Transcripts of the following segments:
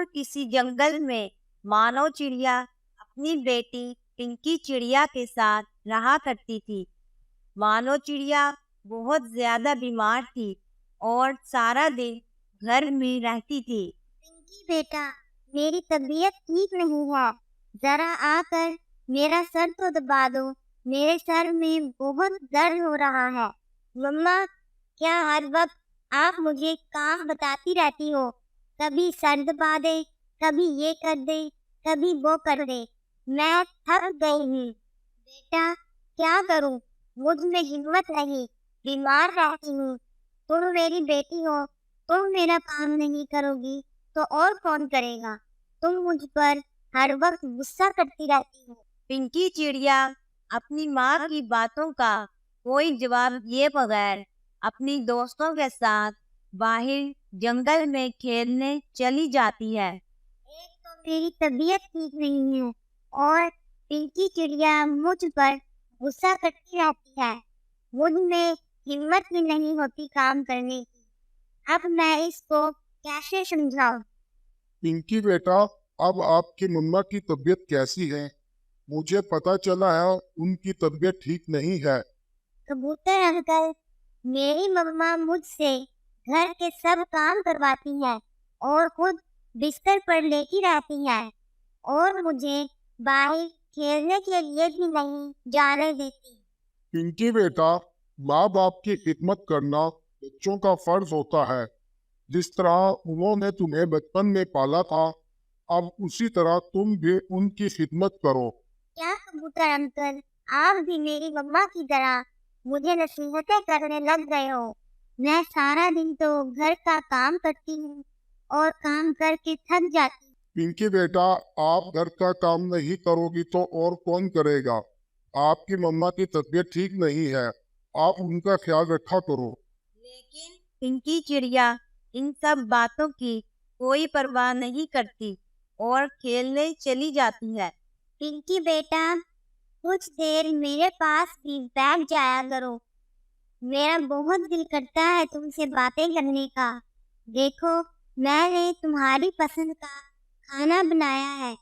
दूर किसी जंगल में मानव चिड़िया अपनी बेटी पिंकी चिड़िया के साथ रहा करती थी। मानव चिड़िया बहुत ज्यादा बीमार थी और सारा दिन घर में रहती थी। पिंकी बेटा, मेरी तबीयत ठीक नहीं है। जरा आकर मेरा सर तो दबा दो। मेरे सर में बहुत दर्द हो रहा है। मम्मा, क्या हर वक्त आप मुझे काम बताती रहती हो? कभी सर दबा दे, कभी ये कर दे, कभी वो कर दे। मैं थक गई हूँ। बेटा, क्या करूँ? मुझ में हिम्मत नहीं, बीमार रहती हूँ। तुम मेरी बेटी हो, तुम मेरा काम नहीं करोगी तो और कौन करेगा? तुम मुझ पर हर वक्त गुस्सा करती रहती हो। पिंकी चिड़िया अपनी माँ की बातों का कोई जवाब दिए बगैर अपनी दोस्तों के साथ बाहर जंगल में खेलने चली जाती है। एक तो मेरी तबीयत ठीक नहीं है और पिंकी चिड़िया मुझ पर गुस्सा करती रहती है। मुझ में हिम्मत भी नहीं होती काम करने की। अब मैं इसको कैसे समझाऊं? पिंकी बेटा, अब आपकी मम्मा की तबीयत कैसी है? मुझे पता चला है उनकी तबीयत ठीक नहीं है। कबूतर अंकल, मेरी मम्मा मुझसे घर के सब काम करवाती है और खुद बिस्तर पर लेटी रहती है और मुझे बाहर खेलने के लिए भी नहीं जाने देती। पिंकी बेटा, माँ बाप की खिदमत करना बच्चों का फर्ज होता है। जिस तरह उन्होंने तुम्हें बचपन में पाला था, अब उसी तरह तुम भी उनकी खिदमत करो। क्या कबूतर अंकल, आप भी मेरी मम्मा की तरह मुझे नसीहतें करने लग गए हो? मैं सारा दिन तो घर का काम करती हूँ और काम करके थक जाती हूँ। पिंकी बेटा, आप घर का काम नहीं करोगी तो और कौन करेगा? आपकी मम्मा की तबीयत ठीक नहीं है, आप उनका ख्याल रखा करो। लेकिन पिंकी चिड़िया इन सब बातों की कोई परवाह नहीं करती और खेलने चली जाती है। पिंकी बेटा, कुछ देर मेरे पास भी बैठ जाया करो। मेरा बहुत दिल करता है तुमसे बातें करने का। देखो, मैंने तुम्हारी पसंद का खाना बनाया है।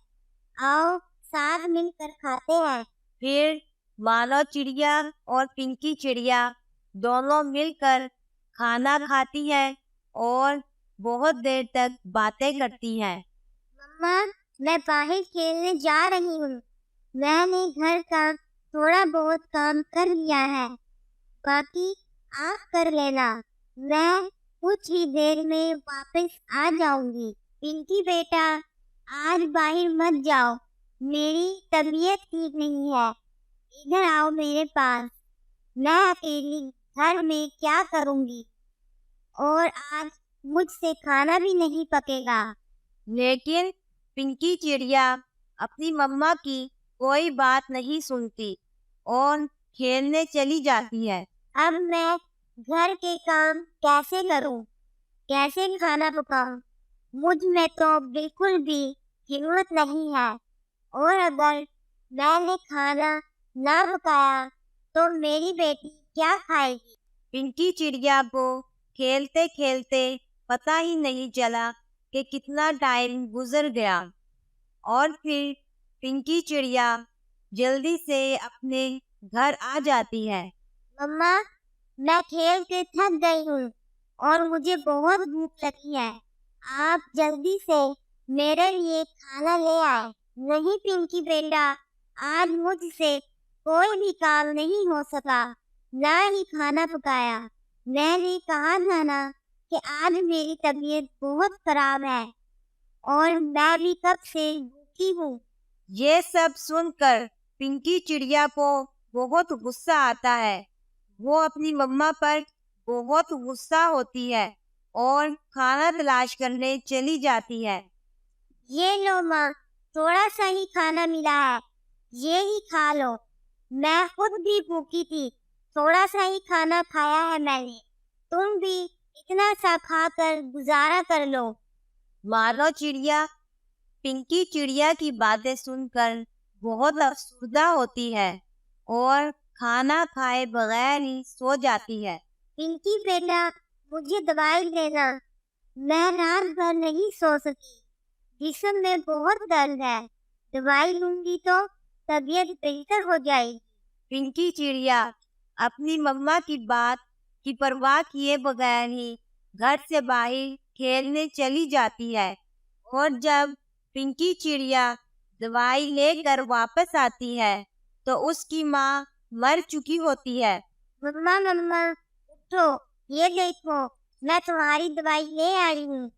आओ, साथ मिलकर खाते हैं। फिर मानव चिड़िया और पिंकी चिड़िया दोनों मिलकर खाना खाती है और बहुत देर तक बातें करती है। मम्मा, मैं बाहर खेलने जा रही हूँ। मैंने घर का थोड़ा बहुत काम कर लिया है, बाकी आप कर लेना। मैं कुछ ही देर में वापस आ जाऊंगी। पिंकी बेटा, आज बाहर मत जाओ। मेरी तबीयत ठीक नहीं है। इधर आओ मेरे पास। मैं अकेली घर में क्या करूंगी? और आज मुझसे खाना भी नहीं पकेगा। लेकिन पिंकी चिड़िया अपनी मम्मा की कोई बात नहीं सुनती और खेलने चली जाती है। अब मैं घर के काम कैसे करूं? कैसे खाना पकाऊं? मुझ में तो बिल्कुल भी हिम्मत नहीं है। और अगर मैंने खाना ना पकाया तो मेरी बेटी क्या खाएगी? पिंकी चिड़िया को खेलते खेलते पता ही नहीं चला कि कितना टाइम गुजर गया और फिर पिंकी चिड़िया जल्दी से अपने घर आ जाती है। मम्मा, मैं खेल के थक गई हूँ और मुझे बहुत भूख लगी है। आप जल्दी से मेरे लिए खाना ले आए। नहीं पिंकी बेटा, आज मुझसे कोई भी काम नहीं हो सका, ना ही खाना पकाया। मैंने कहा था ना कि आज मेरी तबीयत बहुत खराब है और मैं भी कब से भूखी हूँ। ये सब सुनकर पिंकी चिड़िया को बहुत गुस्सा आता है। वो अपनी मम्मा पर बहुत गुस्सा होती है और खाना तलाश करने चली जाती है। ये लो माँ, थोड़ा सा ही खाना मिला है, ये ही खा लो। मैं खुद भी भूखी थी, थोड़ा सा ही खाना खाया है मैंने। तुम भी इतना सा खाकर गुजारा कर लो। मानव चिड़िया पिंकी चिड़िया की बातें सुनकर बहुत अफसरदा होती है और खाना खाए बगैर ही सो जाती है। पिंकी बेटा, मुझे दवाई देना। मैं रात भर नहीं सो सकी। जिस्म में बहुत दर्द है, दवाई लूंगी तो तबीयत बेहतर हो जाएगी। पिंकी चिड़िया अपनी मम्मा की बात की परवाह किए बगैर ही घर से बाहर खेलने चली जाती है। और जब पिंकी चिड़िया दवाई लेकर वापस आती है तो उसकी माँ मर चुकी होती है। मम्मा मम्मा उठो, ये देखो, मैं तुम्हारी दवाई ले आई हूँ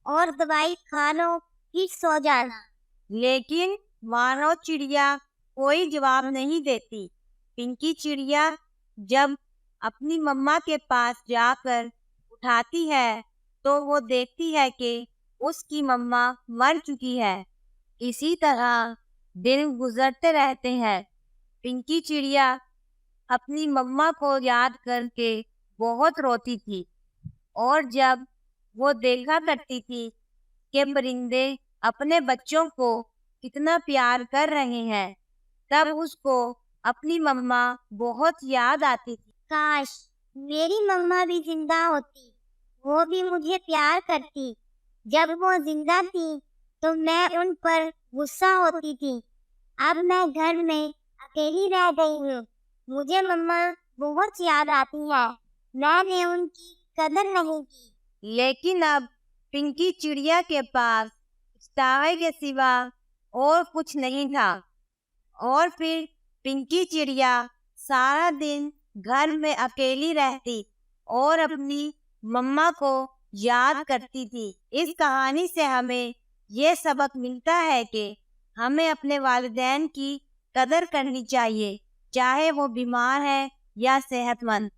और दवाई खा लो फिर सो जाना। लेकिन मानो चिड़िया कोई जवाब नहीं देती। पिंकी चिड़िया जब अपनी मम्मा के पास जाकर उठाती है तो वो देखती है कि उसकी मम्मा मर चुकी है। इसी तरह दिन गुजरते रहते हैं। पिंकी चिड़िया अपनी मम्मा को याद करके बहुत रोती थी और जब वो देखा करती थी कि परिंदे अपने बच्चों को कितना प्यार कर रहे हैं, तब उसको अपनी मम्मा बहुत याद आती थी। काश मेरी मम्मा भी जिंदा होती, वो भी मुझे प्यार करती। जब वो जिंदा थी तो मैं उन पर गुस्सा होती थी। अब मैं घर में अकेली रह गई हूँ, मुझे मम्मा बहुत याद आती है, मैंने उनकी कदर नहीं की। लेकिन अब पिंकी चिड़िया के पास तावे के सिवा और कुछ नहीं था और फिर पिंकी चिड़िया सारा दिन घर में अकेली रहती और अपनी मम्मा को याद करती थी। इस कहानी से हमें ये सबक मिलता है कि हमें अपने वालिदैन की कदर करनी चाहिए, चाहे वो बीमार है या सेहतमंद।